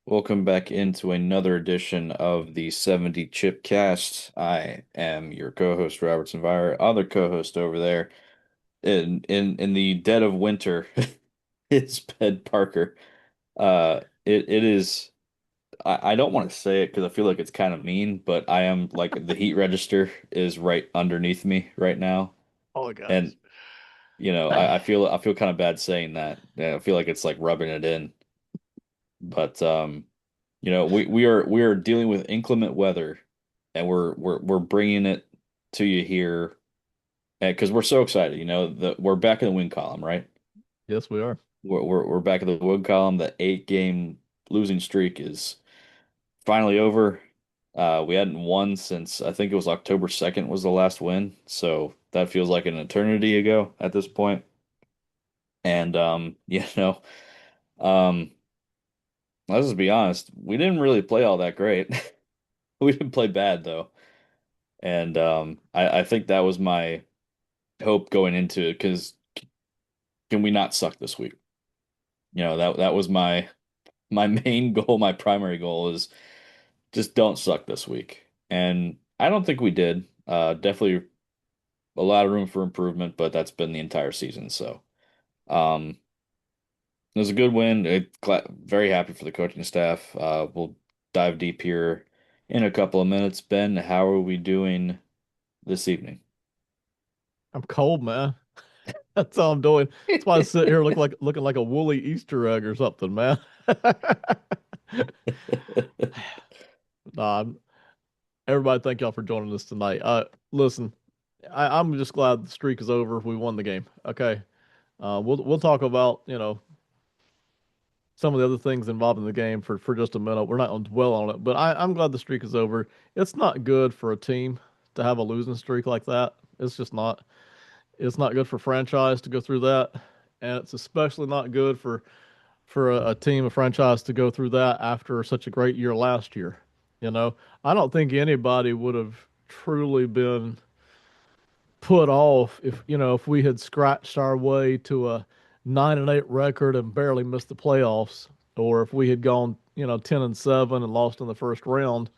Welcome back into another edition of the 70 Chip Cast. I am your co-host Robertson Vire. Other co-host over there in the dead of winter it's Ben Parker. It is I don't want to say it because I feel like it's kind of mean, but I am like the heat register is right underneath me right now. Oh my gosh. And I feel kind of bad saying that. Yeah, I feel like it's like rubbing it in. But we are dealing with inclement weather, and we're bringing it to you here because we're so excited. We're back in the win column, right? Yes, we are. We're back in the win column. The 8 game losing streak is finally over. We hadn't won since I think it was October 2nd was the last win, so that feels like an eternity ago at this point. And um, let's just be honest, we didn't really play all that great. We didn't play bad though. And I think that was my hope going into it because can we not suck this week? That was my main goal, my primary goal is just don't suck this week. And I don't think we did. Definitely a lot of room for improvement, but that's been the entire season. So um, it was a good win. Very happy for the coaching staff. We'll dive deep here in a couple of minutes. Ben, how are we doing this evening? I'm cold, man. That's all I'm doing. That's why I sit here looking like a woolly Easter egg or something, man. Nah, everybody, thank y'all for joining us tonight. Listen, I'm just glad the streak is over. We won the game. Okay. We'll talk about, some of the other things involved in the game for just a minute. We're not going to dwell on it, but I'm glad the streak is over. It's not good for a team to have a losing streak like that. It's just not. It's not good for franchise to go through that, and it's especially not good for a team, a franchise to go through that after such a great year last year. I don't think anybody would have truly been put off if we had scratched our way to a 9-8 record and barely missed the playoffs, or if we had gone 10-7 and lost in the first round.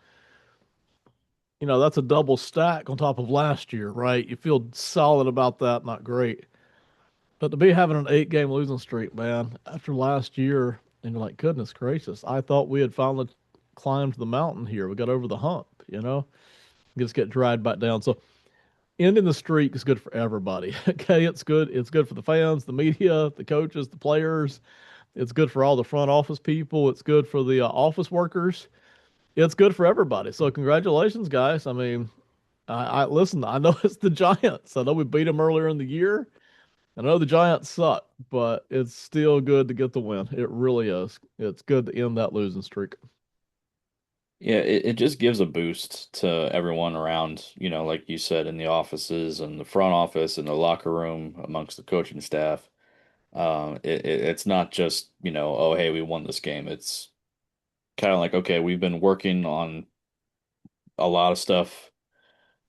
That's a double stack on top of last year, right? You feel solid about that, not great. But to be having an 8 game losing streak, man, after last year, and you're like, goodness gracious, I thought we had finally climbed the mountain here. We got over the hump. Just get dried back down. So ending the streak is good for everybody. Okay, it's good. It's good for the fans, the media, the coaches, the players. It's good for all the front office people. It's good for the office workers. It's good for everybody. So congratulations, guys. I mean, I listen. I know it's the Giants. I know we beat them earlier in the year. I know the Giants suck, but it's still good to get the win. It really is. It's good to end that losing streak. Yeah, it just gives a boost to everyone around, like you said, in the offices and the front office and the locker room amongst the coaching staff. It's not just, oh, hey, we won this game. It's kind of like, okay, we've been working on a lot of stuff.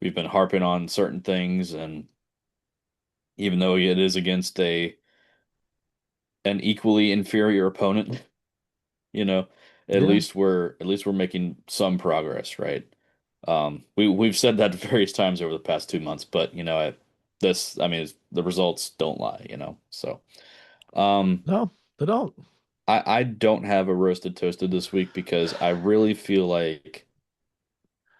We've been harping on certain things, and even though it is against a an equally inferior opponent, you know, Yeah. at least we're making some progress, right? We've said that various times over the past 2 months, but I mean, the results don't lie, So, um, No, they don't. I don't have a roasted toasted this week because I really feel like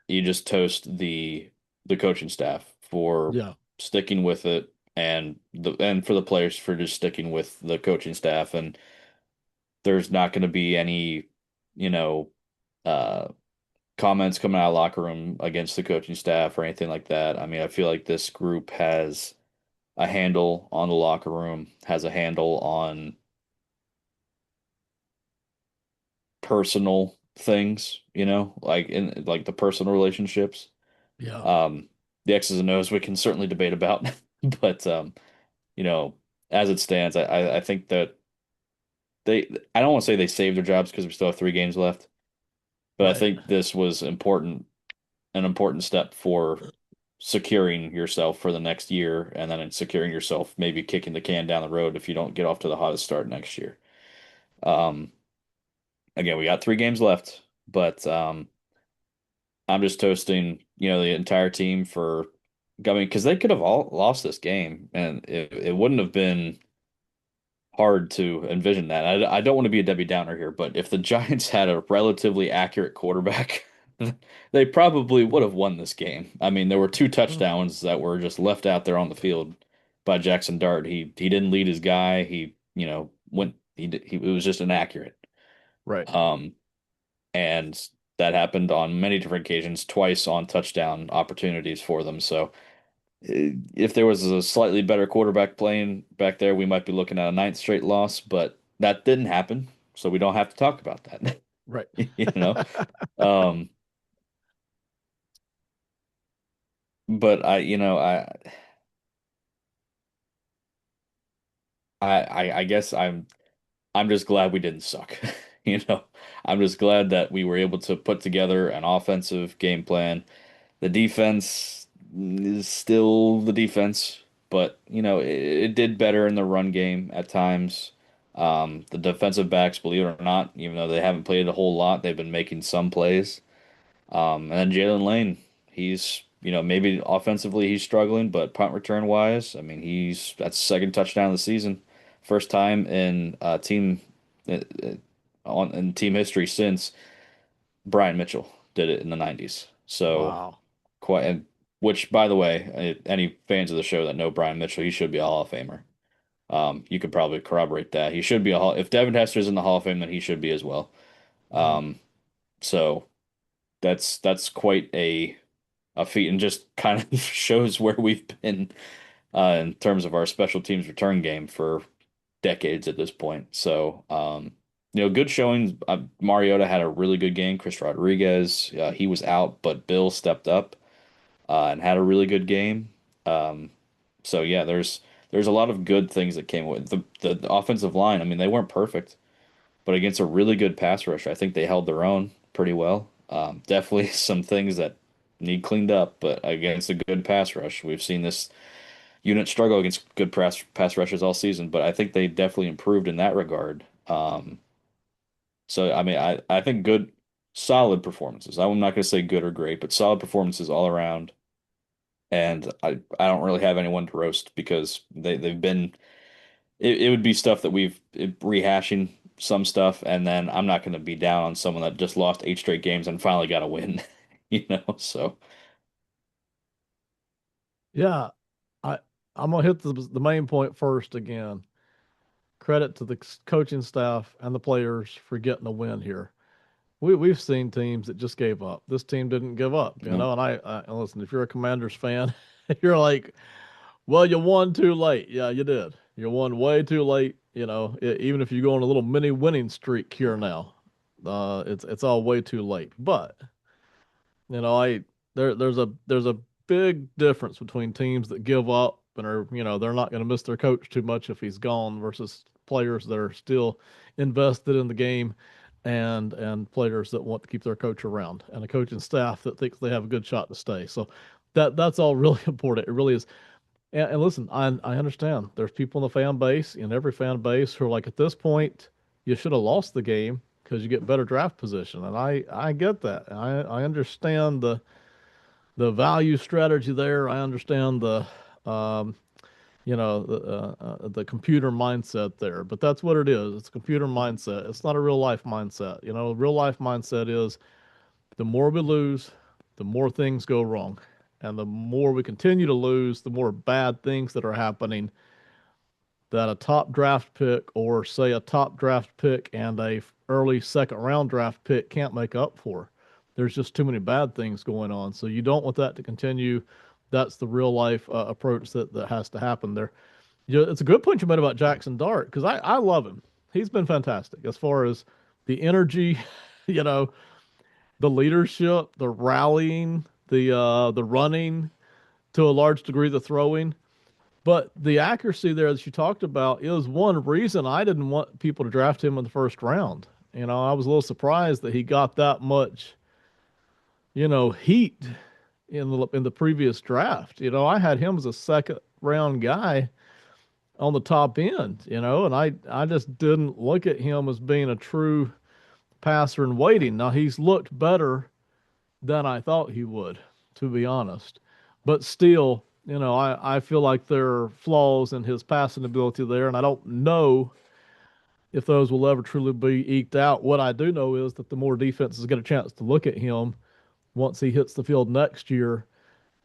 you just toast the coaching staff for Yeah. sticking with it and for the players for just sticking with the coaching staff and there's not going to be any, you know, uh comments coming out of the locker room against the coaching staff or anything like that. I mean, I feel like this group has a handle on the locker room, has a handle on personal things, like in like the personal relationships. Yeah. Um, the X's and O's we can certainly debate about, but you know, as it stands, I think that I don't want to say they saved their jobs because we still have 3 games left, but I Right. think this was an important step for securing yourself for the next year and then securing yourself maybe kicking the can down the road if you don't get off to the hottest start next year. Um, again, we got 3 games left, but I'm just toasting, the entire team for, I mean, because they could have all lost this game, and it wouldn't have been hard to envision that. I don't want to be a Debbie Downer here, but if the Giants had a relatively accurate quarterback, they probably would have won this game. I mean, there were 2 Mm. touchdowns that were just left out there on the field by Jackson Dart. He didn't lead his guy. He, went he it was just inaccurate. Right. Um, and that happened on many different occasions, twice on touchdown opportunities for them. So if there was a slightly better quarterback playing back there, we might be looking at a ninth straight loss, but that didn't happen, so we don't have to talk about that. Right. You know, um, but I guess I'm just glad we didn't suck. You know, I'm just glad that we were able to put together an offensive game plan. The defense is still the defense, but it did better in the run game at times. The defensive backs, believe it or not, even though they haven't played a whole lot, they've been making some plays. And then Jalen Lane, he's, maybe offensively he's struggling, but punt return wise, I mean, that's the second touchdown of the season, first time in uh, in team history since Brian Mitchell did it in the 90s. So Wow. quite, and which, by the way, any fans of the show that know Brian Mitchell, he should be a Hall of Famer. You could probably corroborate that. He should be if Devin Hester's in the Hall of Fame, then he should be as well. Mhm. Um, so that's quite a feat, and just kind of shows where we've been in terms of our special teams return game for decades at this point. So, good showings. Mariota had a really good game. Chris Rodriguez, he was out, but Bill stepped up and had a really good game. Um, so yeah, there's a lot of good things that came with the offensive line. I mean, they weren't perfect, but against a really good pass rush, I think they held their own pretty well. Definitely some things that need cleaned up, but against a good pass rush, we've seen this unit struggle against good pass rushers all season. But I think they definitely improved in that regard. So I mean, I think good, solid performances. I'm not going to say good or great, but solid performances all around. And I don't really have anyone to roast because they've been it would be stuff that rehashing some stuff, and then I'm not going to be down on someone that just lost 8 straight games and finally got a win, So Yeah. I I'm gonna hit the main point first again. Credit to the coaching staff and the players for getting a win here. We've seen teams that just gave up. This team didn't give up, no, And and listen, if you're a Commanders fan, you're like, well, you won too late. Yeah, you did. You won way too late. Even if you go on a little mini winning streak here now, it's all way too late. But I there's a big difference between teams that give up and are they're not going to miss their coach too much if he's gone versus players that are still invested in the game and players that want to keep their coach around and a coaching staff that thinks they have a good shot to stay. So that's all really important. It really is. And listen, I understand there's people in the fan base, in every fan base, who are like, at this point, you should have lost the game because you get better draft position. And I get that. I understand the value strategy there. I understand um, the computer mindset there. But that's what it is. It's a computer mindset. It's not a real life mindset. Real life mindset is the more we lose, the more things go wrong. And the more we continue to lose, the more bad things that are happening that a top draft pick or say a top draft pick and a early second round draft pick can't make up for. There's just too many bad things going on. So you don't want that to continue. That's the real life approach that has to happen there. It's a good point you made about Jackson Dart because I love him. He's been fantastic as far as the energy, you know, the leadership, the rallying, the running, to a large degree the throwing. But the accuracy there that you talked about is one reason I didn't want people to draft him in the first round. I was a little surprised that he got that much, heat in the previous draft. I had him as a second round guy on the top end, and I just didn't look at him as being a true passer in waiting. Now he's looked better than I thought he would, to be honest. But still, I feel like there are flaws in his passing ability there, and I don't know if those will ever truly be eked out. What I do know is that the more defenses get a chance to look at him once he hits the field next year,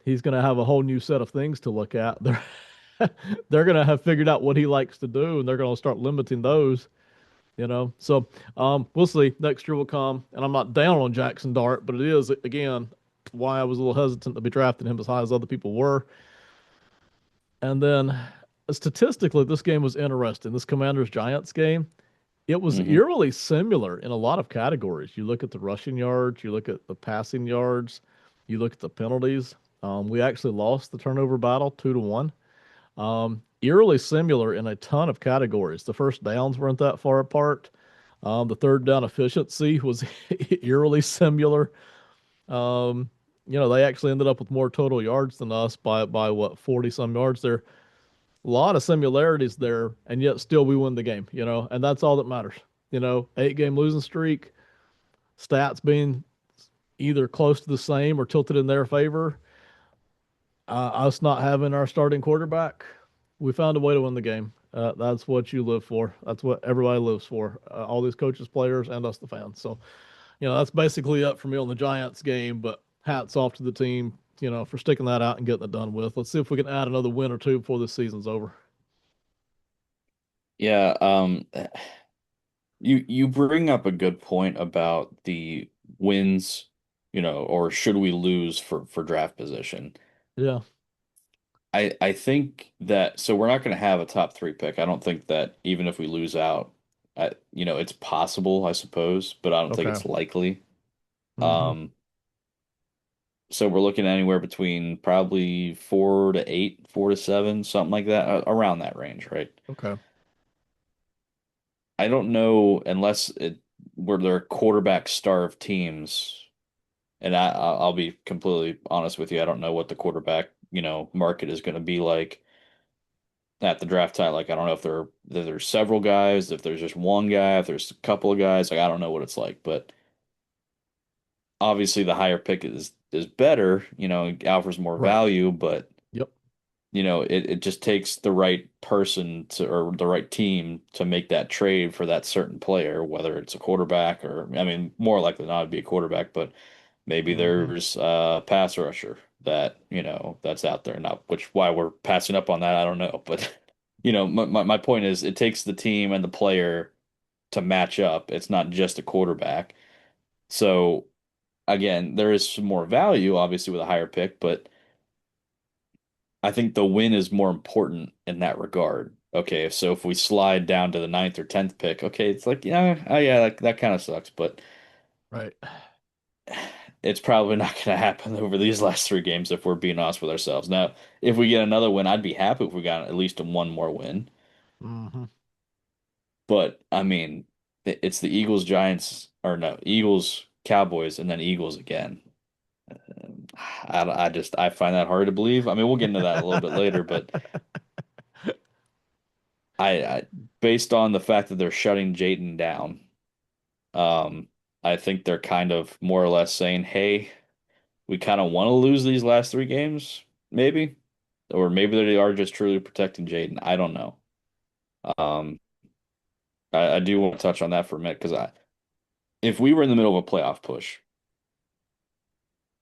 he's going to have a whole new set of things to look at. They're going to have figured out what he likes to do, and they're going to start limiting those. So we'll see. Next year will come, and I'm not down on Jackson Dart, but it is again why I was a little hesitant to be drafting him as high as other people were. And then statistically, this game was interesting. This Commanders Giants game, it was Hmm. eerily similar in a lot of categories. You look at the rushing yards, you look at the passing yards, you look at the penalties. We actually lost the turnover battle 2-1. Eerily similar in a ton of categories. The first downs weren't that far apart. The third down efficiency was eerily similar. Um, they actually ended up with more total yards than us by what, 40 some yards there. A lot of similarities there, and yet still we win the game, and that's all that matters. 8 game losing streak, stats being either close to the same or tilted in their favor. Us not having our starting quarterback, we found a way to win the game. That's what you live for. That's what everybody lives for. All these coaches, players, and us, the fans. So, that's basically up for me on the Giants game. But hats off to the team, for sticking that out and getting it done with. Let's see if we can add another win or two before this season's over. Yeah, you bring up a good point about the wins, or should we lose for draft position. Yeah. I think that so we're not going to have a top three pick. I don't think that even if we lose out, it's possible, I suppose, but I don't think Okay. it's likely. Mm-hmm. Um, so we're looking at anywhere between probably 4 to 8, 4 to 7, something like that, around that range, right? Okay. I don't know unless it where they're quarterback starved teams, and I'll be completely honest with you. I don't know what the quarterback, market is going to be like at the draft time. Like I don't know if there's several guys, if there's just one guy, if there's a couple of guys. Like I don't know what it's like, but obviously the higher pick is better. It offers more Right. value, but Yep. it just takes the right person to or the right team to make that trade for that certain player, whether it's a quarterback or I mean more likely than not it'd be a quarterback, but maybe Mm-hmm. there's a pass rusher that, that's out there. Not which why we're passing up on that, I don't know. But my point is it takes the team and the player to match up. It's not just a quarterback. So again, there is some more value obviously with a higher pick, but I think the win is more important in that regard. Okay, so if we slide down to the ninth or 10th pick, okay, it's like, yeah, oh yeah, that kind of sucks, but Right. it's probably not going to happen over these last 3 games if we're being honest with ourselves. Now, if we get another win, I'd be happy if we got at least one more win. Mm-hmm. But I mean, it's the Eagles, Giants, or no, Eagles, Cowboys, and then Eagles again. I find that hard to believe. I mean, we'll get into that a little bit later, but I based on the fact that they're shutting Jayden down, um, I think they're kind of more or less saying, "Hey, we kind of want to lose these last 3 games, maybe." Or maybe they are just truly protecting Jaden. I don't know. Um, I do want to touch on that for a minute because if we were in the middle of a playoff push,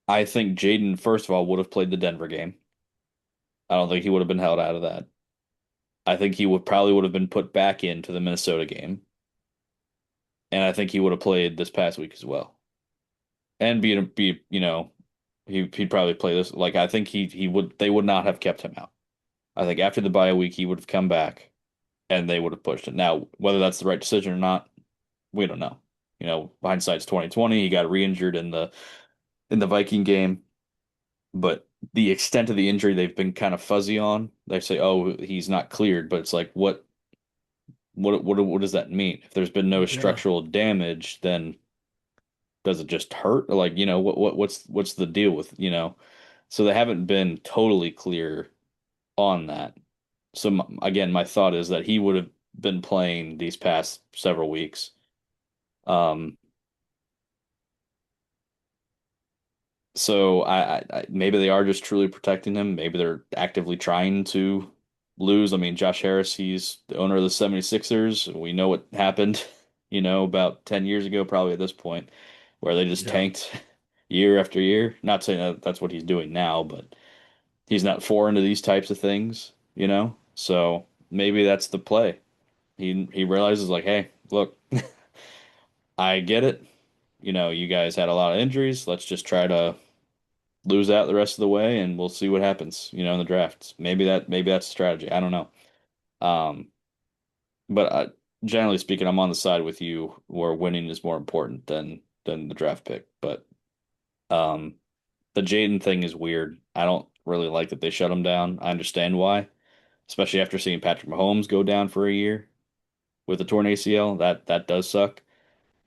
I think Jaden, first of all, would have played the Denver game. I don't think he would have been held out of that. I think he would have been put back into the Minnesota game, and I think he would have played this past week as well. And he'd probably play this. Like I think he would they would not have kept him out. I think after the bye week he would have come back and they would have pushed it. Now, whether that's the right decision or not, we don't know. Hindsight's 2020. He got re-injured in the Viking game, but the extent of the injury they've been kind of fuzzy on. They say, "Oh, he's not cleared," but it's like, what does that mean? If there's been no Yeah. structural damage, then does it just hurt? Or like, what's the deal with, So they haven't been totally clear on that. So again, my thought is that he would have been playing these past several weeks. Um, So maybe they are just truly protecting him. Maybe they're actively trying to lose. I mean, Josh Harris, he's the owner of the 76ers. We know what happened, about 10 years ago, probably at this point, where they just Yeah. tanked year after year. Not saying that that's what he's doing now, but he's not foreign to these types of things. So maybe that's the play. He realizes like, hey, look, I get it. You guys had a lot of injuries. Let's just try to lose out the rest of the way, and we'll see what happens, in the drafts. Maybe that's a strategy. I don't know. Um, but generally speaking, I'm on the side with you where winning is more important than the draft pick. But um, the Jaden thing is weird. I don't really like that they shut him down. I understand why, especially after seeing Patrick Mahomes go down for a year with a torn ACL. That does suck,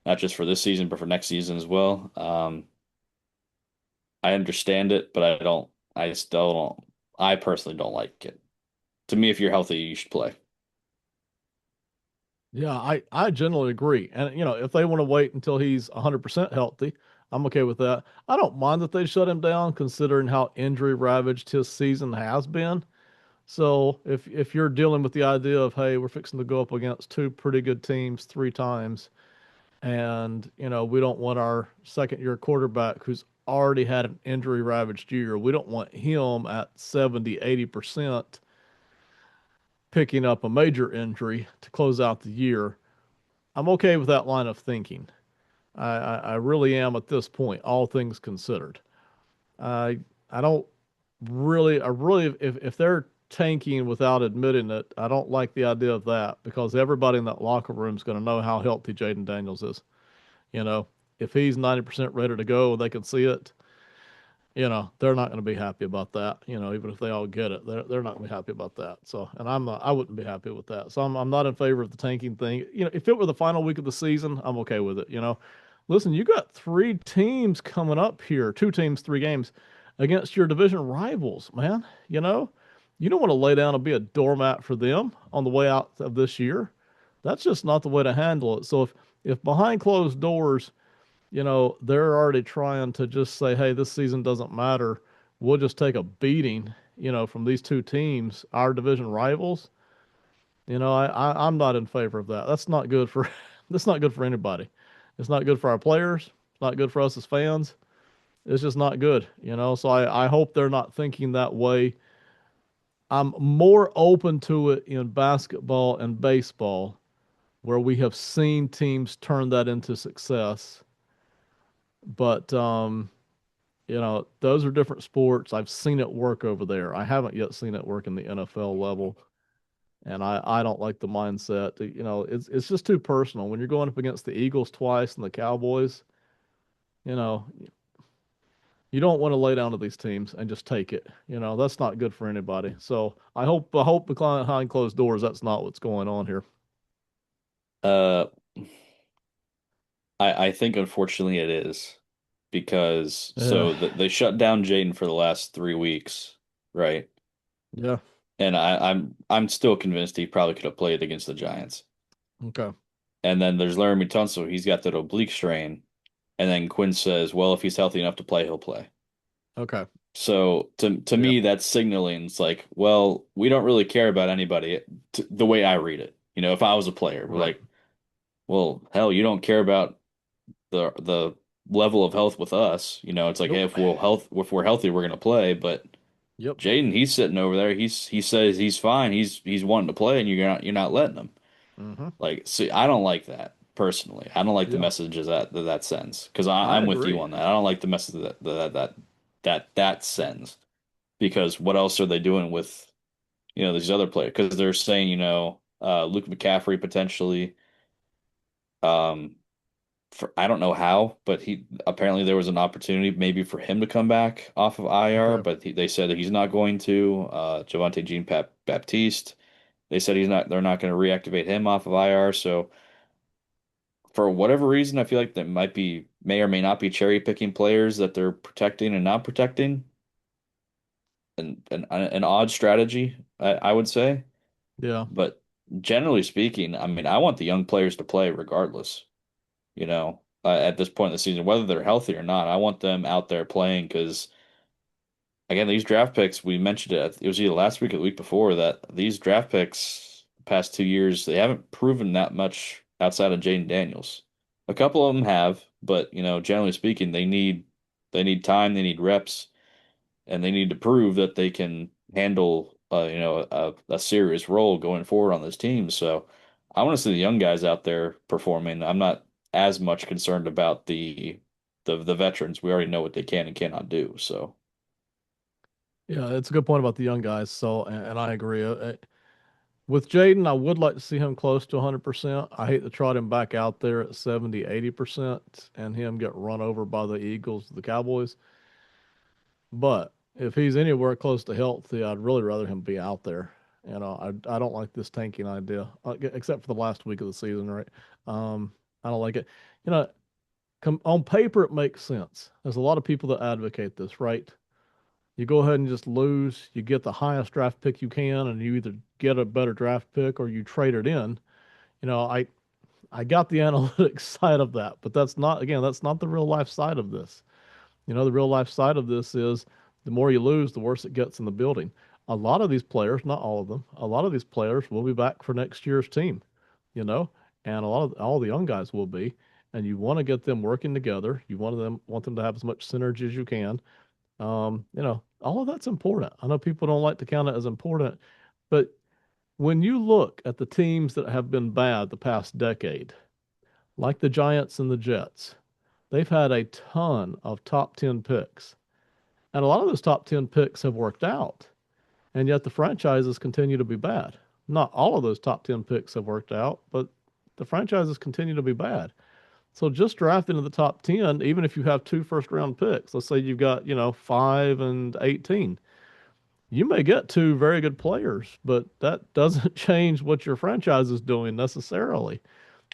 not just for this season, but for next season as well. I understand it, but I don't. I still don't. I personally don't like it. To me, if you're healthy, you should play. Yeah, I generally agree. And if they want to wait until he's 100% healthy, I'm okay with that. I don't mind that they shut him down considering how injury ravaged his season has been. So if you're dealing with the idea of, hey, we're fixing to go up against two pretty good teams three times, and we don't want our second year quarterback who's already had an injury ravaged year, we don't want him at 70, 80% picking up a major injury to close out the year. I'm okay with that line of thinking. I really am at this point, all things considered. I I don't really, I really, if they're tanking without admitting it, I don't like the idea of that because everybody in that locker room is going to know how healthy Jaden Daniels is. You know, if he's 90% ready to go, they can see it. They're not going to be happy about that. Even if they all get it, they're not going to be happy about that. So, and I'm not, I wouldn't be happy with that. So I'm not in favor of the tanking thing. If it were the final week of the season, I'm okay with it. Listen, you got three teams coming up here, two teams, three games against your division rivals, man. You don't want to lay down and be a doormat for them on the way out of this year. That's just not the way to handle it. So if behind closed doors they're already trying to just say, hey, this season doesn't matter. We'll just take a beating, from these two teams, our division rivals. I'm not in favor of that. That's not good for that's not good for anybody. It's not good for our players. It's not good for us as fans. It's just not good. So I hope they're not thinking that way. I'm more open to it in basketball and baseball, where we have seen teams turn that into success. But those are different sports. I've seen it work over there. I haven't yet seen it work in the NFL level, and I don't like the mindset. It's just too personal. When you're going up against the Eagles twice and the Cowboys, you know, you don't want to lay down to these teams and just take it. That's not good for anybody. So I hope behind closed doors that's not what's going on here. Uh, I think unfortunately it is because Yeah. they shut down Jaden for the last 3 weeks, right? Yeah. And I'm still convinced he probably could have played against the Giants. Okay. And then there's Laramie Tunsil, he's got that oblique strain. And then Quinn says, well, if he's healthy enough to play, he'll play. Okay. So to Yeah. me, that's signaling it's like, well, we don't really care about anybody the way I read it. If I was a player, we're Right. like, well, hell, you don't care about the level of health with us. It's like, hey, Nope. if we're healthy, we're gonna play. But Yep. Jaden, he's sitting over there. He says he's fine. He's wanting to play, and you're not letting him. Mm-hmm. Like, see, I don't like that personally. I don't like the Yeah. messages that sends because I I'm with you agree. on that. I don't like the message that sends because what else are they doing with these other players? Because they're saying Luke McCaffrey potentially. Um, I don't know how, but he apparently there was an opportunity maybe for him to come back off of IR, Okay. but they said that he's not going to. Javante Jean Baptiste, they said he's not. They're not going to reactivate him off of IR. So for whatever reason, I feel like they may or may not be cherry picking players that they're protecting and not protecting. An odd strategy, I would say. Yeah. But generally speaking, I mean, I want the young players to play regardless. You know. at this point in the season, whether they're healthy or not. I want them out there playing because, again, these draft picks, we mentioned it was either last week or the week before, that these draft picks the past 2 years, they haven't proven that much outside of Jaden Daniels. A couple of them have, but generally speaking, they need time, they need reps, and they need to prove that they can handle a serious role going forward on this team. So I want to see the young guys out there performing. I'm not as much concerned about the veterans. We already know what they can and cannot do. So Yeah, it's a good point about the young guys. So, and I agree. With Jaden, I would like to see him close to 100%. I hate to trot him back out there at 70, 80% and him get run over by the Eagles, the Cowboys. But if he's anywhere close to healthy, I'd really rather him be out there. I don't like this tanking idea, except for the last week of the season, right? I don't like it. You know, on paper, it makes sense. There's a lot of people that advocate this, right? You go ahead and just lose. You get the highest draft pick you can, and you either get a better draft pick or you trade it in. You know, I got the analytics side of that, but that's not the real life side of this. The real life side of this is the more you lose, the worse it gets in the building. A lot of these players, not all of them, a lot of these players will be back for next year's team, you know, and a lot of all the young guys will be. And you want to get them working together. You want them to have as much synergy as you can. All of that's important. I know people don't like to count it as important, but when you look at the teams that have been bad the past decade, like the Giants and the Jets, they've had a ton of top 10 picks. And a lot of those top 10 picks have worked out. And yet the franchises continue to be bad. Not all of those top 10 picks have worked out, but the franchises continue to be bad. So just drafting in the top 10, even if you have two first round picks, let's say you've got, 5 and 18, you may get two very good players, but that doesn't change what your franchise is doing necessarily.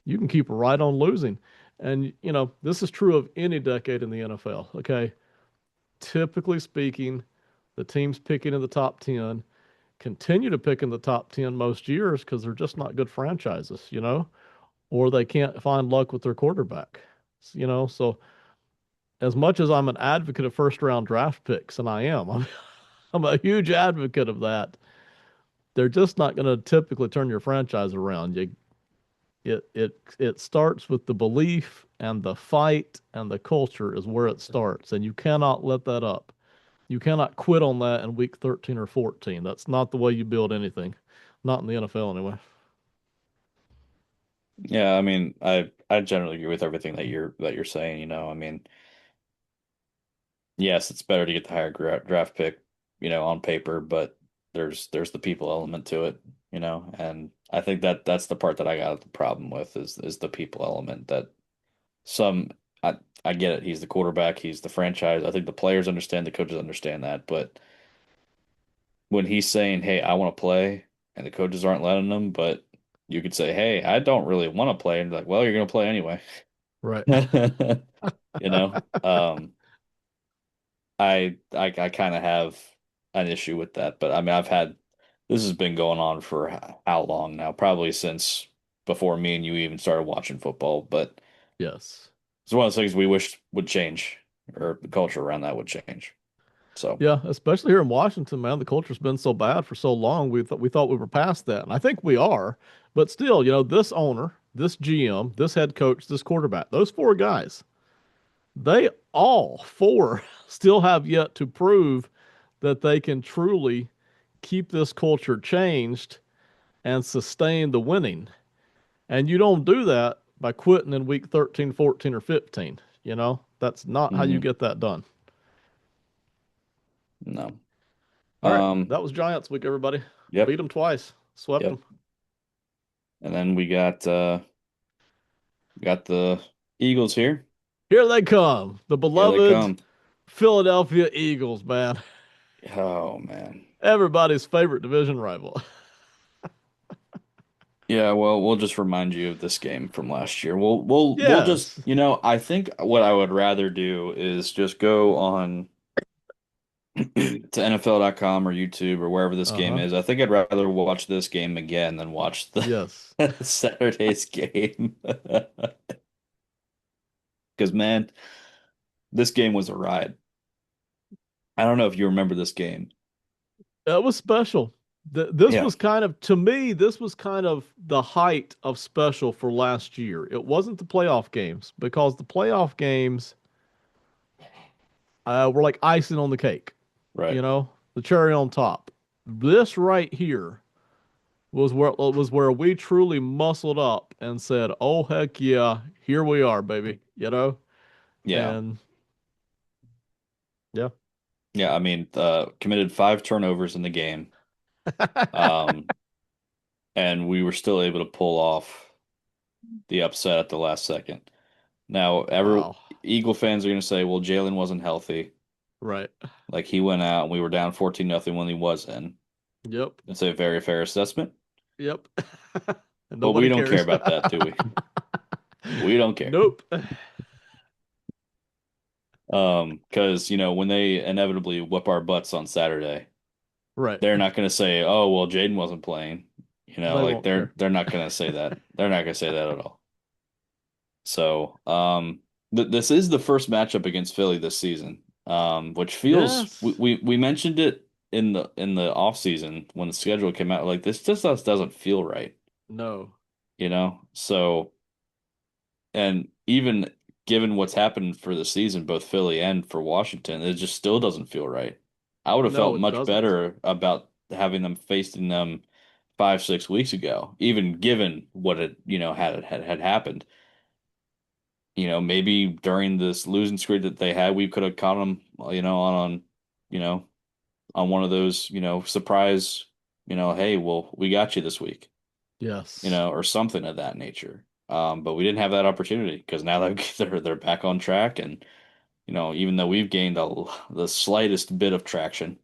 You can keep right on losing. And, this is true of any decade in the NFL. Okay. Typically speaking, the teams picking in the top 10 continue to pick in the top 10 most years because they're just not good franchises, or they can't find luck with their quarterback, So as much as I'm an advocate of first round draft picks, and I am, I'm a huge advocate of that. They're just not going to typically turn your franchise around. It starts with the belief and the fight and the culture is where it starts, and you cannot let that up. You cannot quit on that in week 13 or 14. That's not the way you build anything, not in the NFL anyway. yeah, I mean, I generally agree with everything that you're saying. I mean, yes, it's better to get the higher draft pick, on paper, but there's the people element to it, and I think that's the part that I got the problem with is the people element that some I get it. He's the quarterback, he's the franchise. I think the players understand, the coaches understand that, but when he's saying, "Hey, I want to play," and the coaches aren't letting him, but you could say, "Hey, I don't really want to play," and be like, "Well, you're going to play anyway." Right. You know, I kind of have an issue with that, but I mean, this has been going on for how long now? Probably since before me and you even started watching football, but Yes. it's one of those things we wish would change, or the culture around that would change. So, Yeah, especially here in Washington, man, the culture's been so bad for so long. We thought we were past that, and I think we are. But still, this owner, this GM, this head coach, this quarterback, those four guys, they all four still have yet to prove that they can truly keep this culture changed and sustain the winning. And you don't do that by quitting in week 13, 14, or 15. That's not how you mhm, get that done. no. All right. Um, That was Giants week, everybody. Beat yep, them twice, swept yep. them. And then we got the Eagles here. Here they come. The Here they beloved come. Philadelphia Eagles, man. Oh man. Everybody's favorite division rival. Yeah, well, we'll just remind you of this game from last year. We'll just, Yes. I think what I would rather do is just go on to NFL.com or YouTube or wherever this game Uh-huh. is. I think I'd rather watch this game again than watch the Yes. Saturday's game. Because man, this game was a ride. I don't know if you remember this game. It was special. This Yeah, was kind of, to me, this was kind of the height of special for last year. It wasn't the playoff games because the playoff games were like icing on the cake, right. the cherry on top. This right here was where we truly muscled up and said, "Oh heck yeah, here we are, baby," Yeah. and yeah. Yeah, I mean, committed 5 turnovers in the game. Um, and we were still able to pull off the upset at the last second. Now, Wow. Eagle fans are going to say, well, Jalen wasn't healthy. Right. Like he went out and we were down 14-0 when he was in. Yep. That's a very fair assessment. Yep. And But we nobody don't care cares. about that, do we? We don't care. Nope. Because, when they inevitably whip our butts on Saturday, Right. they're not going to say, "Oh, well, Jaden wasn't playing." They Like won't care. they're not going to say that. They're not going to say that at all. So, th this is the first matchup against Philly this season, which feels Yes. we mentioned it in the off season when the schedule came out. Like this just doesn't feel right, No. So, and even given what's happened for the season, both Philly and for Washington, it just still doesn't feel right. I would have No, felt it much doesn't. better about having them facing them 5, 6 weeks ago, even given what had happened. Maybe during this losing streak that they had, we could have caught them, you know, on one of those, surprise, hey, well, we got you this week, Yes. or something of that nature. But we didn't have that opportunity because now they're back on track, and even though we've gained the slightest bit of traction,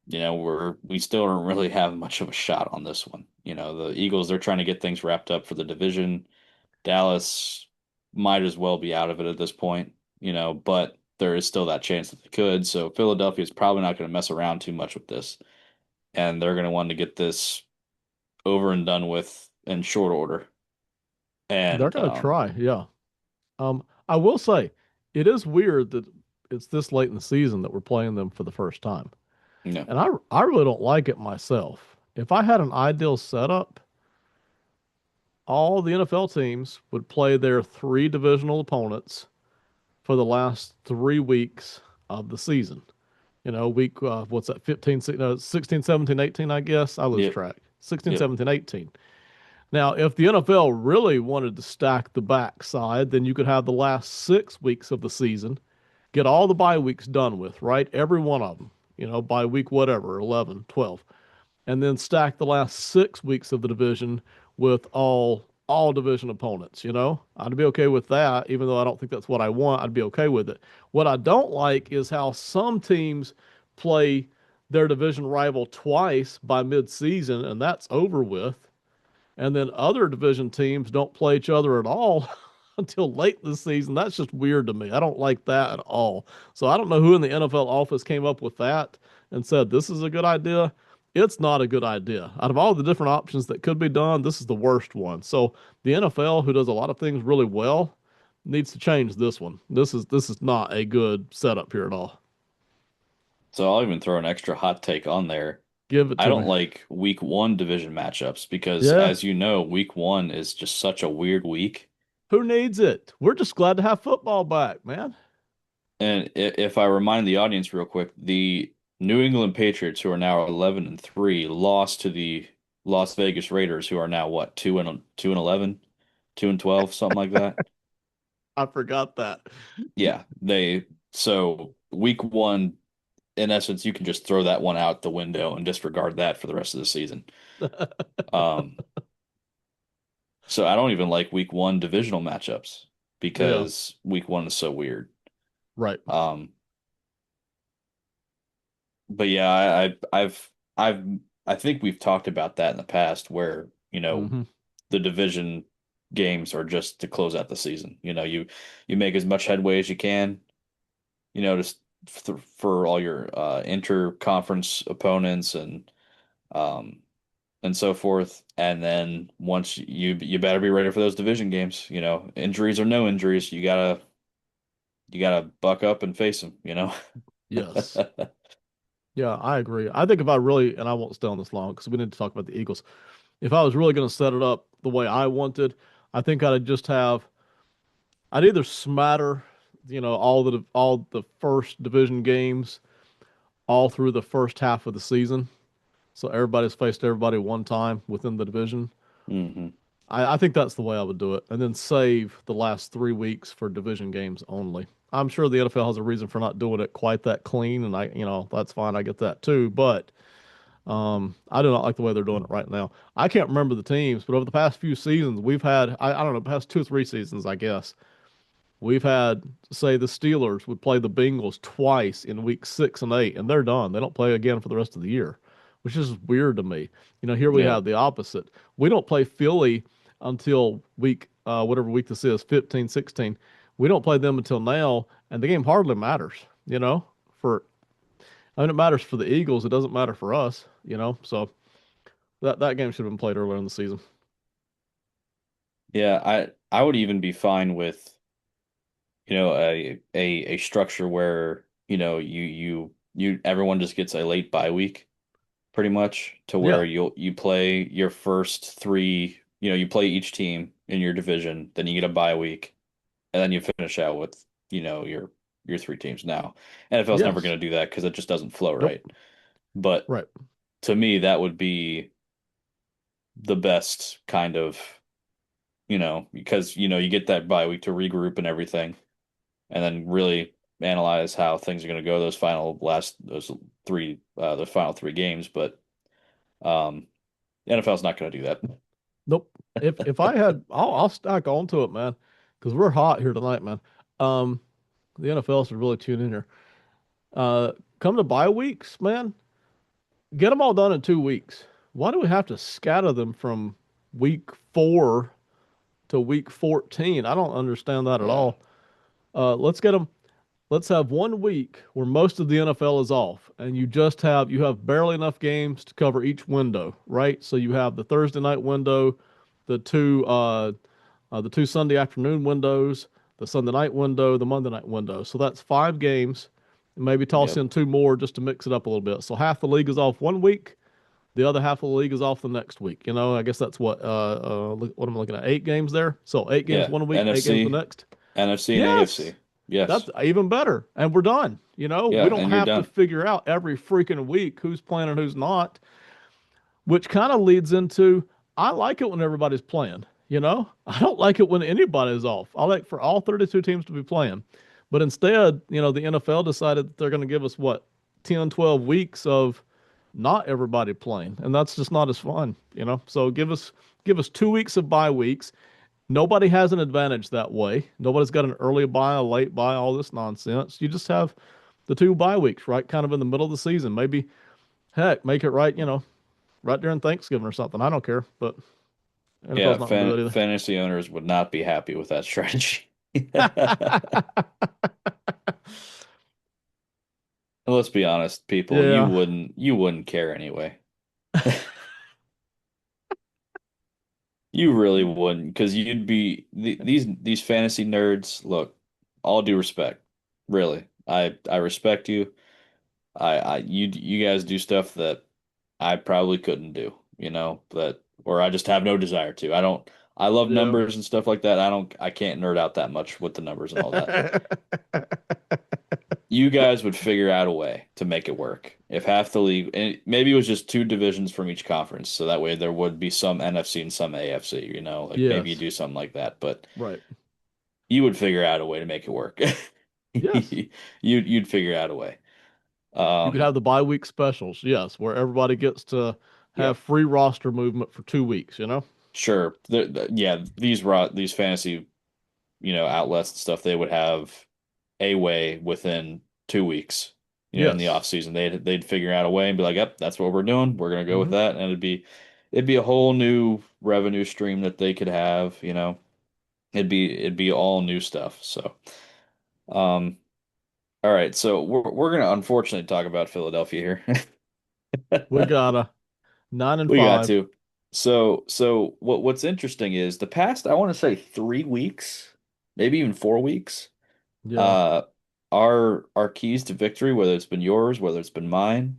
we still don't really have much of a shot on this one. The Eagles, they're trying to get things wrapped up for the division. Dallas might as well be out of it at this point, but there is still that chance that they could. So Philadelphia is probably not going to mess around too much with this, and they're going to want to get this over and done with in short order. They're And gonna try. Yeah. I will say it is weird that it's this late in the season that we're playing them for the first time. no, And I really don't like it myself. If I had an ideal setup, all the NFL teams would play their three divisional opponents for the last 3 weeks of the season. Week, what's that, 15, 16, 17, 18, I guess. I lose yep, track. 16, yep, 17, 18. Now, if the NFL really wanted to stack the backside, then you could have the last 6 weeks of the season, get all the bye weeks done with, right? Every one of them, by week whatever, 11, 12, and then stack the last 6 weeks of the division with all division opponents, I'd be okay with that, even though I don't think that's what I want. I'd be okay with it. What I don't like is how some teams play their division rival twice by mid-season, and that's over with. And then other division teams don't play each other at all until late in the season. That's just weird to me. I don't like that at all. So I don't know who in the NFL office came up with that and said this is a good idea. It's not a good idea. Out of all the different options that could be done, this is the worst one. So the NFL, who does a lot of things really well, needs to change this one. This is not a good setup here at all. so I'll even throw an extra hot take on there. Give it I to don't me. like week one division matchups because, Yeah. as you know, week one is just such a weird week. Who needs it? We're just glad to have football back, man. And if I remind the audience real quick, the New England Patriots, who are now 11-3, lost to the Las Vegas Raiders, who are now what, 2-11, 2-12, something like that. I forgot that. Yeah, so week one, in essence, you can just throw that one out the window and disregard that for the rest of the season. Um, so I don't even like week one divisional matchups Yeah, because week one is so weird. right. Um, but yeah, I've I think we've talked about that in the past where, Hmm. the division games are just to close out the season. You make as much headway as you can, just for all your inter-conference opponents um and so forth. And then once you better be ready for those division games, injuries or no injuries, you gotta you gotta buck up and face them, you know? Yes. Yeah, I agree. I think if I really, and I won't stay on this long because we need to talk about the Eagles. If I was really going to set it up the way I wanted, I think I'd either smatter, all the first division games all through the first half of the season. So everybody's faced everybody one time within the division. Hmm. I think that's the way I would do it. And then save the last 3 weeks for division games only. I'm sure the NFL has a reason for not doing it quite that clean, and that's fine. I get that too. But I do not like the way they're doing it right now. I can't remember the teams, but over the past few seasons, we've had, I don't know, past 2 or 3 seasons, I guess, we've had, say, the Steelers would play the Bengals twice in week 6 and 8, and they're done. They don't play again for the rest of the year, which is weird to me. Here we Yeah. have the opposite. We don't play Philly until whatever week this is, 15, 16. We don't play them until now, and the game hardly matters, for, it matters for the Eagles. It doesn't matter for us. So that game should have been played earlier in the season. Yeah, I would even be fine with, a structure where, everyone just gets a late bye week pretty much to where Yeah. you play your first three, you play each team in your division, then you get a bye week, and then you finish out with, your three teams. Now, NFL's never Yes. going to do that because it just doesn't flow Nope. right. But Right. to me, that would be the best kind of, because you get that bye week to regroup and everything, and then really analyze how things are going to go those final three games. But the NFL's not going to do that. Nope. If I had, I'll stack onto it, man, because we're hot here tonight, man. Um, the NFL should really tune in here. Uh, Come to bye weeks, man. Get them all done in 2 weeks. Why do we have to scatter them from week 4 to week 14? I don't understand that at Yeah. all. Let's get them. Let's have one week where most of the NFL is off, and you have barely enough games to cover each window, right? So you have the Thursday night window, the two Sunday afternoon windows, the Sunday night window, the Monday night window. So that's 5 games, and maybe toss Yep. in 2 more just to mix it up a little bit. So half the league is off one week, the other half of the league is off the next week. I guess that's what am I looking at? 8 games there. So 8 games Yeah. one week, 8 games the NFC, next. NFC, and Yes. AFC. Yes. That's even better. And we're done. We Yeah, don't and you're have to done. figure out every freaking week who's playing and who's not, which kind of leads into I like it when everybody's playing. I don't like it when anybody's off. I like for all 32 teams to be playing. But instead, the NFL decided that they're going to give us what, 10, 12 weeks of not everybody playing. And that's just not as fun. So give us 2 weeks of bye weeks. Nobody has an advantage that way. Nobody's got an early buy, a late buy, all this nonsense. You just have the 2 bye weeks, right? Kind of in the middle of the season. Maybe, heck, make it right during Thanksgiving or something. I don't care, but Yeah, NFL's not gonna do fantasy owners would not be happy with that strategy. that Let's be honest, people, either. you wouldn't care anyway. You really wouldn't, because you'd be these fantasy nerds. Look, all due respect, really, I respect you. You guys do stuff that I probably couldn't do, that or I just have no desire to. I don't. I love Yeah. numbers and stuff like that. I can't nerd out that much with the numbers and all that. Yeah. You guys would figure out a way to make it work. If half the league, and maybe it was just two divisions from each conference, so that way there would be some NFC and some AFC, like maybe you Yes. do something like that, but Right. you would figure out a way to make it work. Yes. You'd figure out a way. You could Um, have the bye week specials, yes, where everybody gets to have yep, free roster movement for 2 weeks. sure. Yeah, these fantasy, outlets and stuff, they would have a way within 2 weeks, in the Yes. off season. They'd figure out a way and be like, "Yep, that's what we're doing. We're gonna go with Hmm. that," and it'd be a whole new revenue stream that they could have. It'd be all new stuff. So, um, all right. So we're gonna unfortunately talk about Philadelphia We here. got a 9 and We got 5. to. So what's interesting is the past, I want to say 3 weeks, maybe even 4 weeks. Yeah. Uh, our keys to victory, whether it's been yours, whether it's been mine,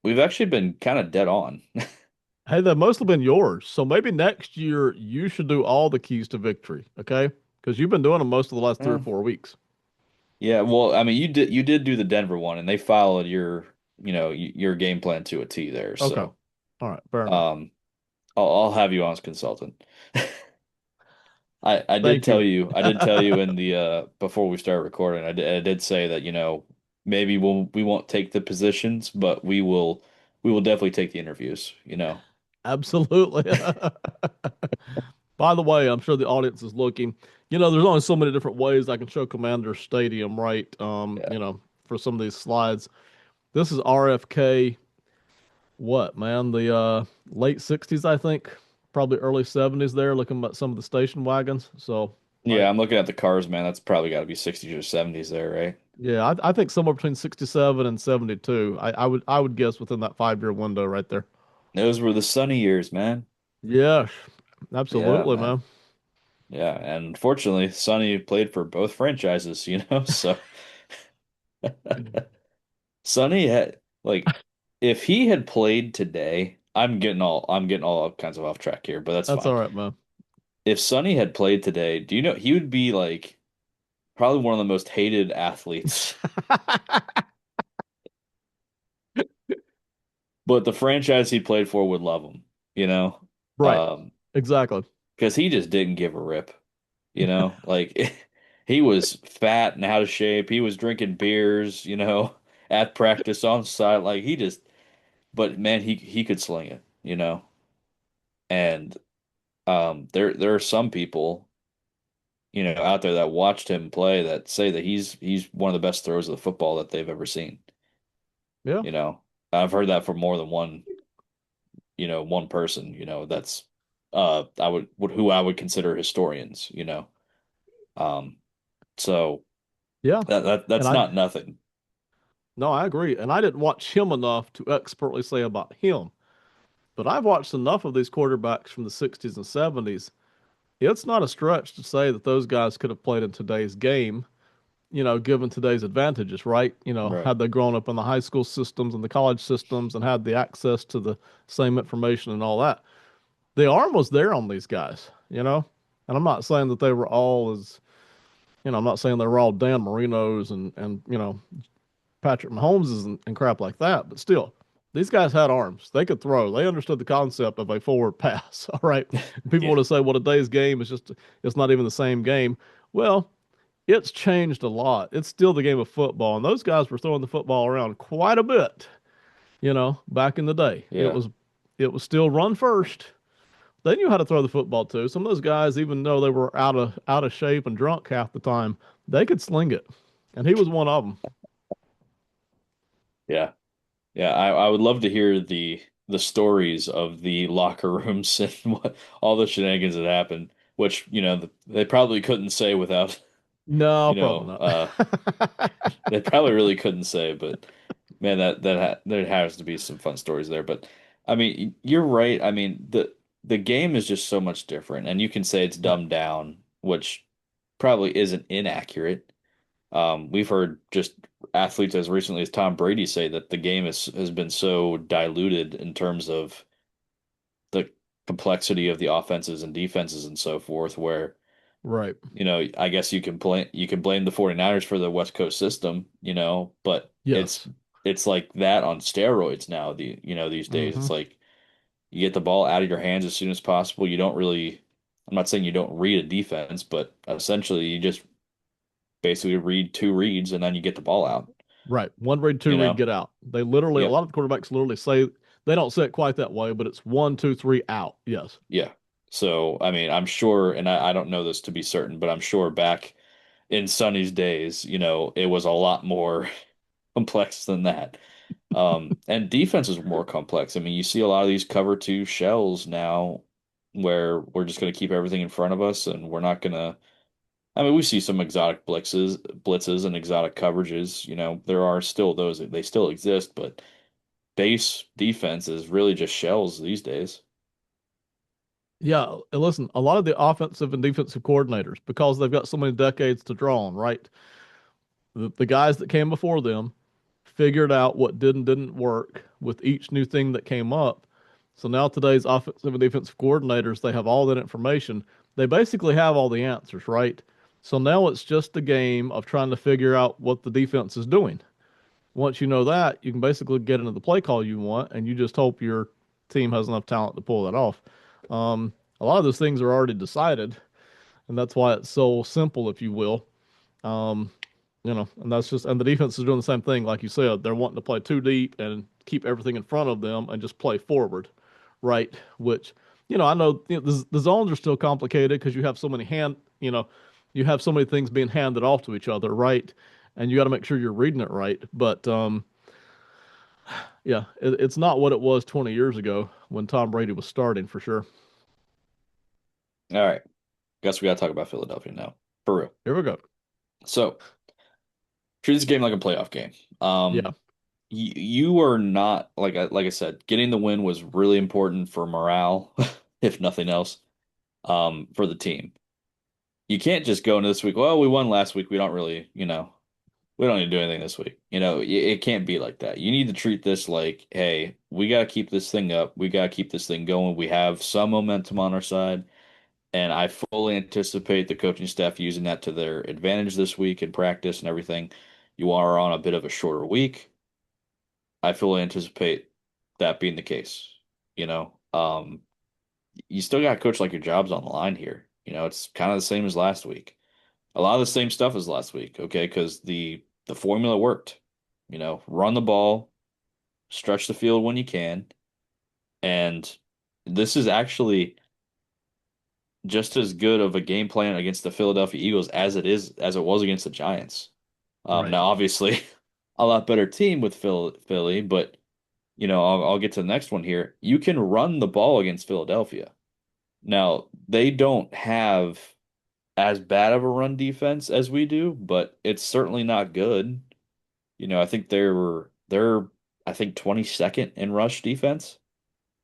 we've actually been kind of dead on. Hey, they've mostly been yours. So maybe next year you should do all the keys to victory, okay? Because you've been doing them most of the last three or Eh, 4 weeks. yeah, well, I mean, you did do the Denver one, and they followed your game plan to a T there. Okay. So, All right. Fair enough. um, I'll have you on as consultant. Thank you. I did tell you in the before we started recording, I did say that, maybe we won't take the positions, but we will definitely take the interviews. Absolutely. By the way, I'm sure the audience is looking. There's only so many different ways I can show Commander Stadium, right? Yeah. For some of these slides. This is RFK, what, man? The late 60s, I think. Probably early 70s there, looking at some of the station wagons. So, Yeah, like, I'm looking at the cars, man. That's probably got to be 60s or 70s there, right? yeah, I think somewhere between 67 and 72. I would guess within that 5 year window right there. Those were the sunny years, man. Yes, Yeah, absolutely, man. man. Yeah, and unfortunately, Sonny played for both franchises. So Sonny had like if he had played today, I'm getting all kinds of off track here, but that's That's all fine. right, man. If Sonny had played today, do you know he would be like probably one of the most hated athletes, but the franchise he played for would love him, you know? Right, Um, exactly. because he just didn't give a rip. Like he was fat and out of shape. He was drinking beers, at practice on site. Like but man, he could sling it. And there are some people, out there that watched him play that say that he's one of the best throwers of the football that they've ever seen. Yeah, You know, I've heard that from more than one person, that's who I would consider historians. Um, so yeah. And that's I not nothing. no, I agree. And I didn't watch him enough to expertly say about him, but I've watched enough of these quarterbacks from the 60s and 70s. It's not a stretch to say that those guys could have played in today's game, given today's advantages, right? Right. Had they grown up in the high school systems and the college systems and had the access to the same information and all that. The arm was there on these guys. And I'm not saying that they were all I'm not saying they were all Dan Marinos and Patrick Mahomes and crap like that, but still, these guys had arms. They could throw. They understood the concept of a forward pass. All right. People Yeah. want to say, well, today's game is just, it's not even the same game. Well, it's changed a lot. It's still the game of football. And those guys were throwing the football around quite a bit, back in the day. It Yeah. was, it was still run first. They knew how to throw the football too. Some of those guys, even though they were out of shape and drunk half the time, they could sling it. And he was one of them. Yeah. Yeah. I would love to hear the stories of the locker rooms and what all the shenanigans that happened, which, they probably couldn't say without, No, you probably know, uh, not. they probably really couldn't say, but man, there has to be some fun stories there. But I mean, you're right. I mean, the game is just so much different, and you can say it's Right. dumbed down, which probably isn't inaccurate. We've heard just athletes as recently as Tom Brady say that the game has been so diluted in terms of the complexity of the offenses and defenses and so forth, where Right. I guess you can blame the 49ers for the West Coast system, but it's Yes. it's like that on steroids now, these days. Hmm. It's like you get the ball out of your hands as soon as possible. You don't really I'm not saying you don't read a defense, but essentially you just basically read two reads and then you get the ball out, Right. One read, two you read, know? get out. They literally, a Yep. lot of the quarterbacks literally say, they don't say it quite that way, but it's one, two, three, out. Yes. Yeah. So, I mean, I'm sure, and I don't know this to be certain, but I'm sure back in Sonny's days, it was a lot more complex than that. And defense is more complex. I mean, you see a lot of these cover two shells now where we're just going to keep everything in front of us and we're not going to. I mean, we see some exotic blitzes and exotic coverages. There are still those, they still exist, but base defense is really just shells these days. Yeah, and listen, a lot of the offensive and defensive coordinators, because they've got so many decades to draw on, right? The guys that came before them figured out what did and didn't work with each new thing that came up. So now today's offensive and defensive coordinators, they have all that information. They basically have all the answers, right? So now it's just a game of trying to figure out what the defense is doing. Once you know that, you can basically get into the play call you want, and you just hope your team has enough talent to pull that off. A lot of those things are already decided, and that's why it's so simple, if you will. Um, and that's just, and the defense is doing the same thing, like you said. They're wanting to play too deep and keep everything in front of them and just play forward, right? Which, I know, the zones are still complicated because you have so many you have so many things being handed off to each other, right? And you got to make sure you're reading it right. But yeah, it's not what it was 20 years ago when Tom Brady was starting for sure. All right, guess we got to talk about Philadelphia now, for real. Here we go. So treat this game like a playoff game. Yeah, You are not like I said, getting the win was really important for morale, if nothing else, for the team. You can't just go into this week, well, we won last week. We don't really, we don't need to do anything this week. It can't be like that. You need to treat this like, hey, we got to keep this thing up. We got to keep this thing going. We have some momentum on our side, and I fully anticipate the coaching staff using that to their advantage this week in practice and everything. You are on a bit of a shorter week. I fully anticipate that being the case. You know, you still got to coach like your job's on the line here. It's kind of the same as last week. A lot of the same stuff as last week, okay? Because the formula worked. Run the ball, stretch the field when you can, and this is actually just as good of a game plan against the Philadelphia Eagles as it was against the Giants. right. Now, obviously, a lot better team with Philly, but I'll get to the next one here. You can run the ball against Philadelphia. Now, they don't have as bad of a run defense as we do, but it's certainly not good. I think they're I think 22nd in rush defense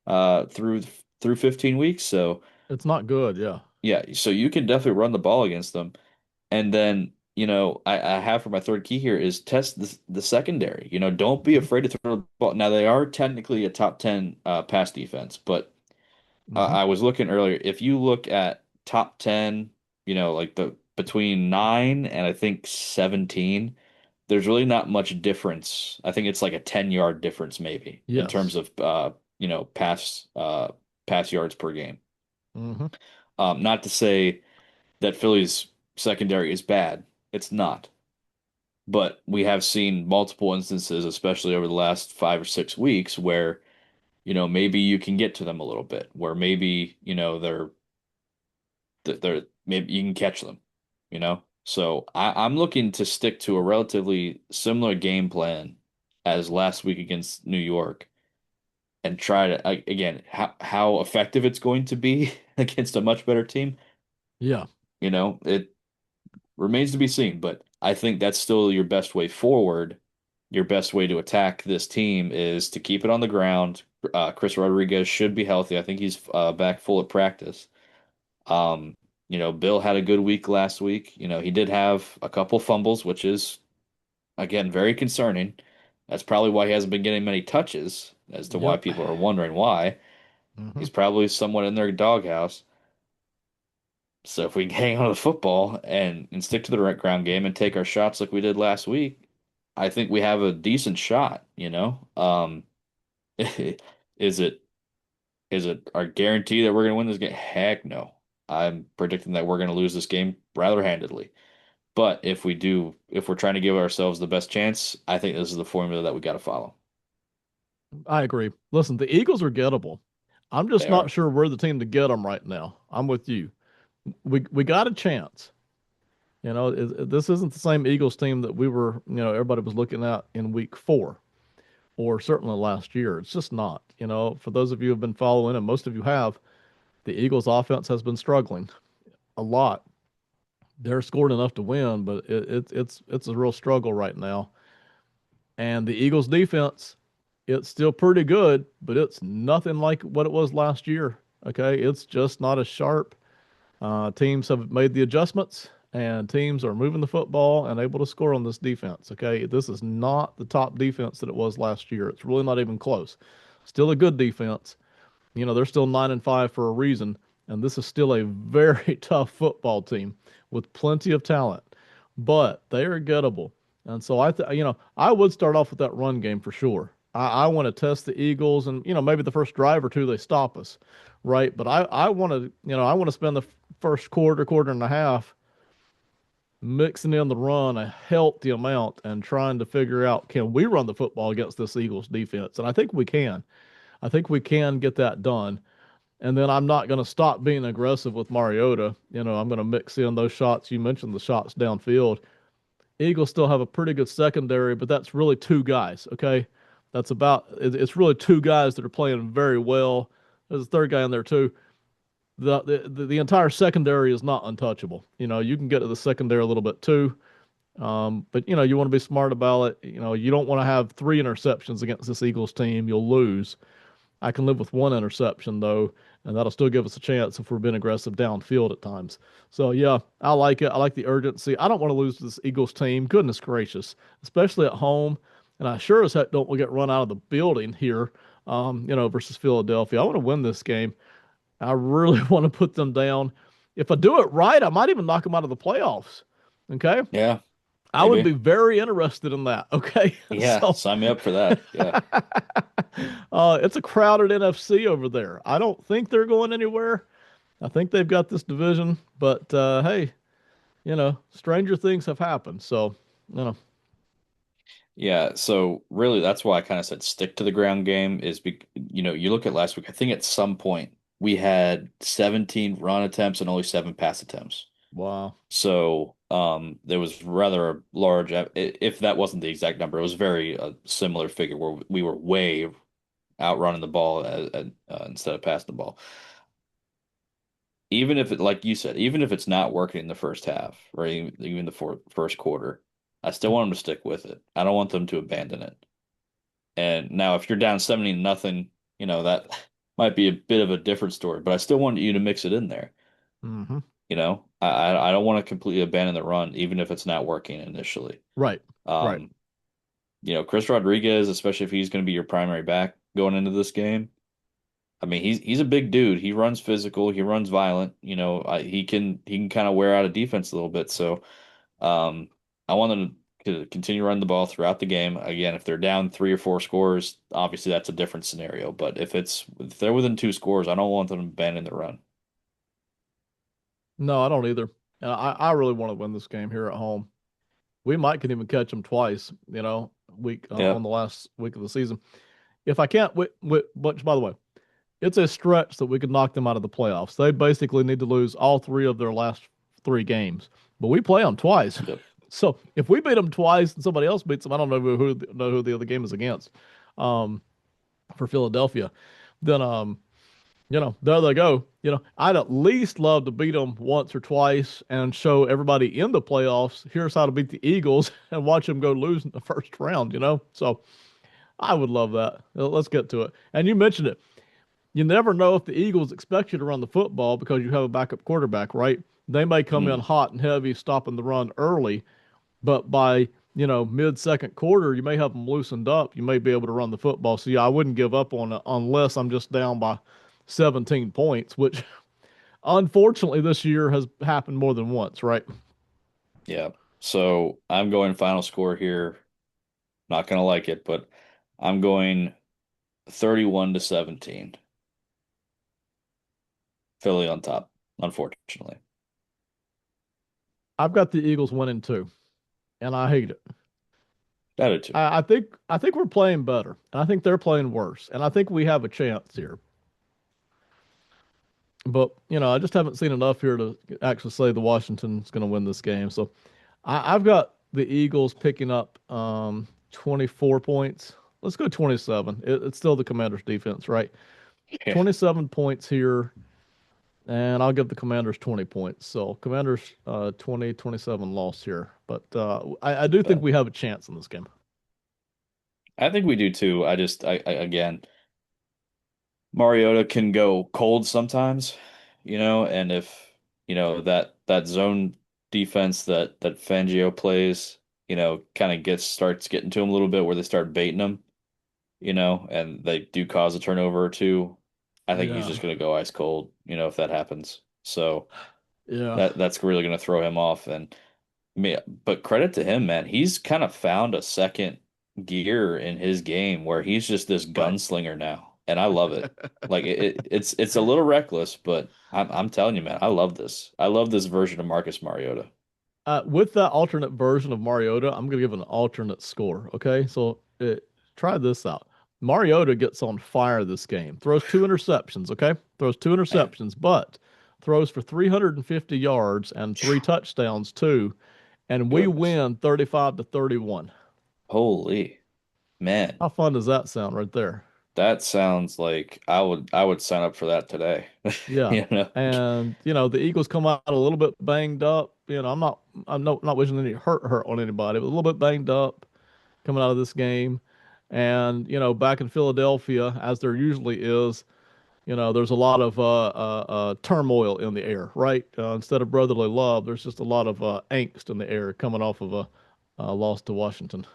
through 15 weeks. So It's not good. Yeah. yeah, so you can definitely run the ball against them. And then, I have for my third key here is test the secondary. Don't be hmm afraid to throw the ball. Now they are technically a top 10 pass defense, but hmm I was looking earlier. If you look at top 10, like the between 9 and I think 17, there's really not much difference. I think it's like a 10-yard difference maybe in terms Yes. of pass yards per game. hmm Not to say that Philly's secondary is bad. It's not. But we have seen multiple instances, especially over the last 5 or 6 weeks, where, maybe you can get to them a little bit, where maybe, they're maybe you can catch them. So I'm looking to stick to a relatively similar game plan as last week against New York and try to again how effective it's going to be against a much better team. Yeah. It remains to be seen, but I think that's still your best way forward. Your best way to attack this team is to keep it on the ground. Chris Rodriguez should be healthy. I think he's back full at practice. Um, Bill had a good week last week. He did have a couple fumbles, which is again very concerning. That's probably why he hasn't been getting many touches, as to why Yep. people are wondering why. hmm He's probably somewhat in their doghouse. So if we can hang on to the football and stick to the right ground game and take our shots like we did last week, I think we have a decent shot. Is it our guarantee that we're going to win this game? Heck no. I'm predicting that we're going to lose this game rather handedly. But if we're trying to give ourselves the best chance, I think this is the formula that we got to follow. I agree. Listen, the Eagles are gettable. I'm just They not are. sure we're the team to get them right now. I'm with you. We got a chance. This isn't the same Eagles team that everybody was looking at in week 4 or certainly last year. It's just not. For those of you who have been following, and most of you have, the Eagles offense has been struggling a lot. They're scored enough to win, but it's a real struggle right now. And the Eagles defense, it's still pretty good, but it's nothing like what it was last year. Okay, it's just not as sharp. Teams have made the adjustments, and teams are moving the football and able to score on this defense. Okay, this is not the top defense that it was last year. It's really not even close. Still a good defense. You know, they're still 9-5 for a reason, and this is still a very tough football team with plenty of talent, but they are gettable. And so I would start off with that run game for sure. I want to test the Eagles, and maybe the first drive or two they stop us, right? But I want to, I want to spend the first quarter, quarter and a half mixing in the run a healthy amount and trying to figure out, can we run the football against this Eagles defense? And I think we can. I think we can get that done. And then I'm not going to stop being aggressive with Mariota. I'm going to mix in those shots. You mentioned the shots downfield. Eagles still have a pretty good secondary, but that's really two guys. Okay. It's really two guys that are playing very well. There's a third guy in there too. The entire secondary is not untouchable. You can get to the secondary a little bit too. But you want to be smart about it. You don't want to have three interceptions against this Eagles team. You'll lose. I can live with one interception though, and that'll still give us a chance if we're being aggressive downfield at times. So yeah, I like it. I like the urgency. I don't want to lose to this Eagles team. Goodness gracious, especially at home. And I sure as heck don't want to get run out of the building here, versus Philadelphia. I want to win this game. I really want to put them down. If I do it right, I might even knock them out of the playoffs. Okay. Yeah, I would be maybe. very interested in that. Okay. Yeah, So sign me up for that. Yeah. it's a crowded NFC over there. I don't think they're going anywhere. I think they've got this division, but hey, stranger things have happened. So, you know, Yeah, so really that's why I kind of said stick to the ground game is you look at last week, I think at some point we had 17 run attempts and only 7 pass attempts. wow. So, there was rather a large, if that wasn't the exact number, it was very similar figure where we were way outrunning the ball instead of passing the ball. Even if it, like you said, even if it's not working in the first half or even the first quarter, I still want them to stick with it. I don't want them to abandon it. And now, if you're down 70-0, that might be a bit of a different story, but I still want you to mix it in there. Hmm. I don't want to completely abandon the run, even if it's not working initially. Right. Right. Um, Chris Rodriguez, especially if he's going to be your primary back going into this game. I mean, he's a big dude. He runs physical. He runs violent. He can kind of wear out a defense a little bit. So, um, I want them to continue running the ball throughout the game. Again, if they're down 3 or 4 scores, obviously that's a different scenario. But if they're within 2 scores, I don't want them to abandon the run. No, I don't either. I really want to win this game here at home. We might can even catch them twice, week on Yep. the last week of the season. If I can't, which by the way, it's a stretch that we could knock them out of the playoffs. They basically need to lose all three of their last three games, but we play them twice. Yep. So if we beat them twice and somebody else beats them, I don't know who the other game is against. Um, for Philadelphia, then there they go. I'd at least love to beat them once or twice and show everybody in the playoffs here's how to beat the Eagles and watch them go lose in the first round. So I would love that. Let's get to it. And you mentioned it. You never know if the Eagles expect you to run the football because you have a backup quarterback, right? They may come in Mm. hot and heavy, stopping the run early, but by mid second quarter, you may have them loosened up. You may be able to run the football. So yeah, I wouldn't give up on it unless I'm just down by 17 points, which unfortunately this year has happened more than once, right? Yeah. So I'm going final score here. Not gonna like it, but I'm going 31-17. Philly on top, unfortunately. I've got the Eagles winning too, and I hate it. Attitude. I think we're playing better, and I think they're playing worse, and I think we have a chance here. But I just haven't seen enough here to actually say the Washington's going to win this game. So I've got the Eagles picking up 24 points. Let's go 27. It's still the Commanders' defense, right? Yeah. 27 points here, and I'll give the Commanders 20 points. So Commanders 20, 27 loss here. But I do think Yeah. we have a chance in this game. I think we do too. I again, Mariota can go cold sometimes, and if, that zone defense that Fangio plays, kind of starts getting to him a little bit where they start baiting him, and they do cause a turnover or two, I think he's Yeah, just going to go ice cold, if that happens. So yeah, that's really going to throw him off. And but credit to him, man. He's kind of found a second gear in his game where he's just this right. gunslinger now, and I love it. Like it's a little reckless, but I'm telling you, man, I love this. I love this version of Marcus Mariota. With that alternate version of Mariota, I'm going to give an alternate score. Okay, so try this out. Mariota gets on fire this game, throws two interceptions. Okay, throws two Man, interceptions, but throws for 350 yards and three touchdowns too, and we goodness, win 35-31. holy man, How fun does that sound right there? that sounds like I would sign up for that today. Yeah. You know, And the Eagles come out a little bit banged up. I'm not wishing any hurt on anybody, but a little bit banged up coming out of this game. And, back in Philadelphia, as there usually is, there's a lot of turmoil in the air, right? Instead of brotherly love, there's just a lot of angst in the air coming off of a loss to Washington.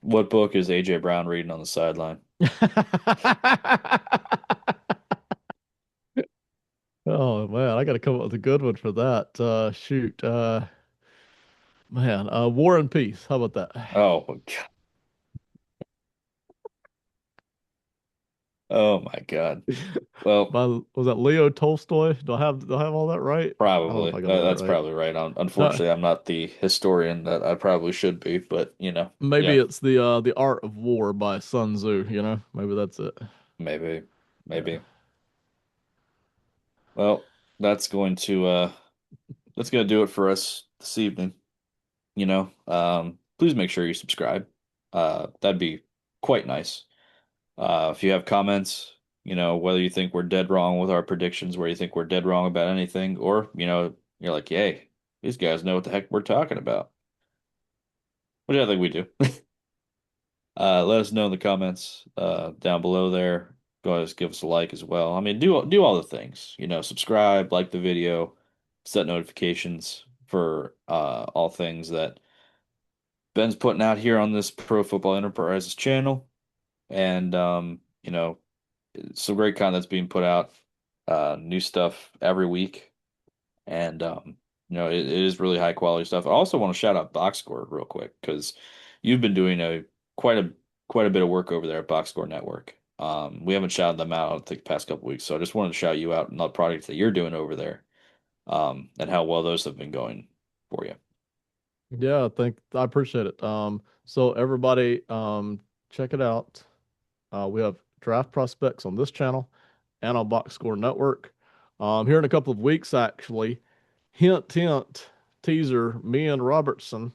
what book is AJ Brown reading on the sideline? Oh man, I got to come up with a good one for that. Shoot, man, War and Peace. How about that? Oh my God. Oh my God. Well, Was that Leo Tolstoy? Do I have all that right? I don't know if probably. I got all that That's right. probably right. No, Unfortunately, I'm not the historian that I probably should be, but maybe yeah, it's the Art of War by Sun Tzu. Maybe that's it. maybe, Yeah. maybe. Well, that's going to that's gonna do it for us this evening. Please make sure you subscribe. That'd be quite nice. If you have comments, whether you think we're dead wrong with our predictions, where you think we're dead wrong about anything, or you're like, hey, these guys know what the heck we're talking about, which I think we do. Let us know in the comments down below there. Go ahead and give us a like as well. I mean, do all the things. Subscribe, like the video, set notifications for all things that Ben's putting out here on this Pro Football Enterprises channel, and some great content's being put out. New stuff every week, and it is really high quality stuff. I also want to shout out Box Score real quick because you've been doing a quite a quite a bit of work over there at Box Score Network. We haven't shouted them out, I don't think, the past couple weeks, so I just wanted to shout you out on the projects that you're doing over there, and how well those have been going for you. Yeah, I appreciate it. So everybody, check it out. We have draft prospects on this channel and on Box Score Network. Here in a couple of weeks, actually, hint, hint, teaser, me and Robertson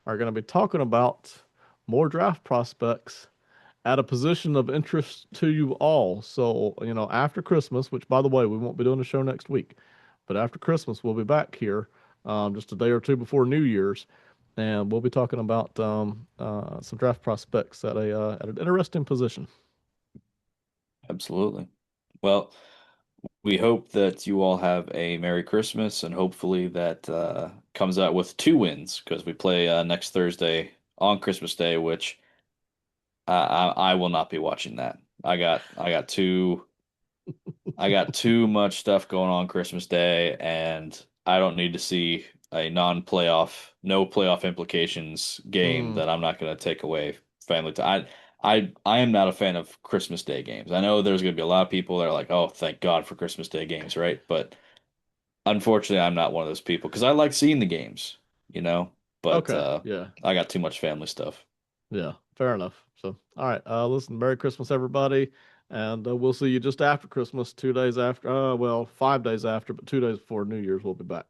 are going to be talking about more draft prospects at a position of interest to you all. So, after Christmas, which by the way, we won't be doing a show next week, but after Christmas, we'll be back here just a day or two before New Year's, and we'll be talking about some draft prospects at an interesting position. Absolutely. Well, we hope that you all have a Merry Christmas, and hopefully that comes out with two wins because we play next Thursday on Christmas Day, which I will not be watching that. I got too much stuff going on Christmas Day, and I don't need to see a non-playoff, no playoff implications game Mm, that I'm not going to take away family time. I am not a fan of Christmas Day games. I know there's going to be a lot of people that are like, "Oh, thank God for Christmas Day games," right? But unfortunately, I'm not one of those people because I like seeing the games, you know. But okay, yeah, I got too much family stuff. yeah, fair enough. So, all right, listen, Merry Christmas, everybody, and we'll see you just after Christmas, 2 days after, well, 5 days after, but 2 days before New Year's, we'll be back.